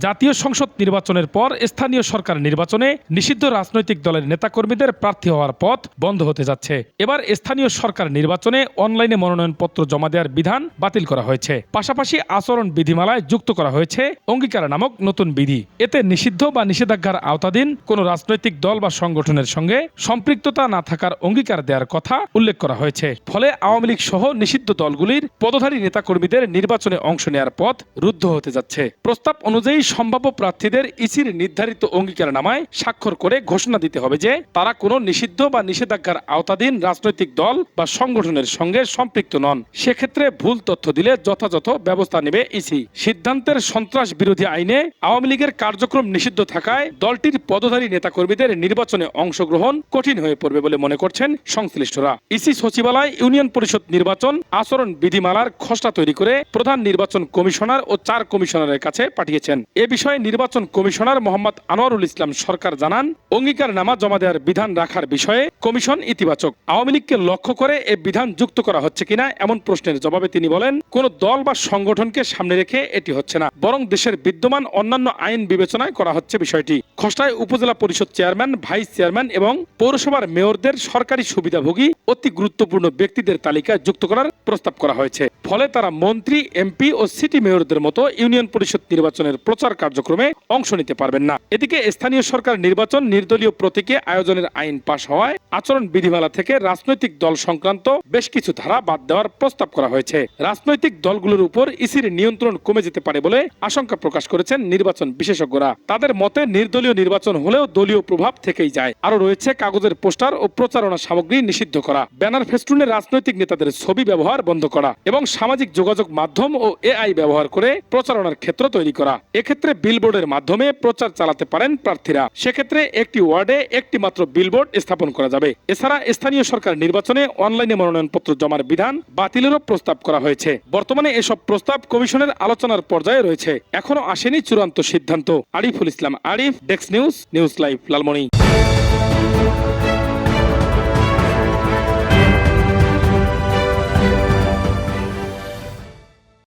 জাতীয় সংসদ নির্বাচনের পর স্থানীয় সরকার নির্বাচনে নিষিদ্ধ রাজনৈতিক দলের নেতাকর্মীদের প্রার্থী হওয়ার পথ বন্ধ হতে যাচ্ছে। এবার স্থানীয় সরকার নির্বাচনে অনলাইনে মনোনয়নপত্র জমা দেওয়ার বিধান বাতিল করা হয়েছে। পাশাপাশি আচরণ বিধিমালায় যুক্ত করা হয়েছে অঙ্গীকার নামক নতুন বিধি। এতে নিষিদ্ধ বা নিষেধাজ্ঞার আওতাধীন কোনো রাজনৈতিক দল বা সংগঠনের সঙ্গে সম্পৃক্ততা না থাকার অঙ্গীকার দেওয়ার কথা উল্লেখ করা হয়েছে। ফলে আওয়ামী লীগ সহ নিষিদ্ধ দলগুলির পদধারী নেতাকর্মীদের নির্বাচনে অংশ নেওয়ার পথ রুদ্ধ হতে যাচ্ছে। প্রস্তাব অনুযায়ী সম্ভাব্য প্রার্থীদের ইসির নির্ধারিত অঙ্গীকারনামায় স্বাক্ষর করে ঘোষণা দিতে হবে যে তারা কোনো নিষিদ্ধ বা নিষেধাজ্ঞার আওতাধীন রাজনৈতিক দল বা সংগঠনের সঙ্গে সম্পৃক্ত নন। সেক্ষেত্রে ভুল তথ্য দিলে যথাযথ ব্যবস্থা নেবে ইসি। সিদ্ধান্তের সন্ত্রাস বিরোধী আইনে আওয়ামী লীগের কার্যক্রম নিষিদ্ধ থাকায় দলটির পদধারী নেতাকর্মীদের নির্বাচনে অংশগ্রহণ কঠিন হয়ে পড়বে বলে মনে করছেন সংশ্লিষ্টরা। ইসি সচিবালয় ইউনিয়ন পরিষদ নির্বাচন আচরণ বিধিমালার খসড়া তৈরি করে প্রধান নির্বাচন কমিশনার ও 4 কমিশনারের কাছে পাঠিয়েছেন। এ বিষয়ে নির্বাচন কমিশনার মোহাম্মদ আনোয়ারুল ইসলাম সরকার জানান, অঙ্গীকারনামা জমা দেওয়ার বিধান রাখার বিষয়ে কমিশন ইতিবাচক। আওয়ামী লীগকে লক্ষ্য করে এ বিধান যুক্ত করা হচ্ছে কিনা এমন প্রশ্নের জবাবে তিনি বলেন, কোন দল বা সংগঠনকে সামনে রেখে এটি হচ্ছে না, বরং দেশের বিদ্যমান অন্যান্য আইন বিবেচনায় করা হচ্ছে বিষয়টি। খসড়ায় উপজেলা পরিষদ চেয়ারম্যান, ভাইস চেয়ারম্যান এবং পৌরসভার মেয়রদের সরকারি সুবিধাভোগী অতি গুরুত্বপূর্ণ ব্যক্তিদের তালিকায় যুক্ত করার প্রস্তাব করা হয়েছে। ফলে তারা মন্ত্রী, এমপি ও সিটি মেয়রদের মতো ইউনিয়ন পরিষদ নির্বাচনের প্রচার কার্যক্রমে অংশ নিতে পারবেন না। এদিকে স্থানীয় সরকার নির্বাচন নির্দলীয় প্রতীকে আয়োজনের আইন পাশ হওয়ায় আচরণ বিধিমালা থেকে রাজনৈতিক দল সংক্রান্ত বেশ কিছু ধারা বাদ দেওয়ার প্রস্তাব করা হয়েছে। রাজনৈতিক দলগুলোর উপর ইসির নিয়ন্ত্রণ কমে যেতে পারে বলে আশঙ্কা প্রকাশ করেছেন নির্বাচন বিশেষজ্ঞরা। তাদের মতে নির্দলীয় নির্বাচন হলেও দলীয় প্রভাব থেকেই যায়। আরো রয়েছে কাগজের পোস্টার ও প্রচারণা সামগ্রী নিষিদ্ধ করা, ব্যানার ফেস্টুনে রাজনৈতিক নেতাদের ছবি ব্যবহার বন্ধ করা এবং সামাজিক যোগাযোগ মাধ্যম ও এআই ব্যবহার করে প্রচারণার ক্ষেত্র তৈরি করা। এক্ষেত্রে বিলবোর্ডের মাধ্যমে প্রচার চালাতে পারেন প্রার্থীরা। সেক্ষেত্রে একটি ওয়ার্ডে একটি মাত্র বিলবোর্ড স্থাপন করা যাবে। এছাড়া স্থানীয় সরকার নির্বাচনে অনলাইনে মনোনয়নপত্র জমার বিধান বাতিলেরও প্রস্তাব করা হয়েছে। বর্তমানে এসব প্রস্তাব কমিশনের আলোচনার পর্যায়ে রয়েছে, এখনো আসেনি চূড়ান্ত সিদ্ধান্ত। Ariful Islam, Arif, desk news, news live, Lalmoni.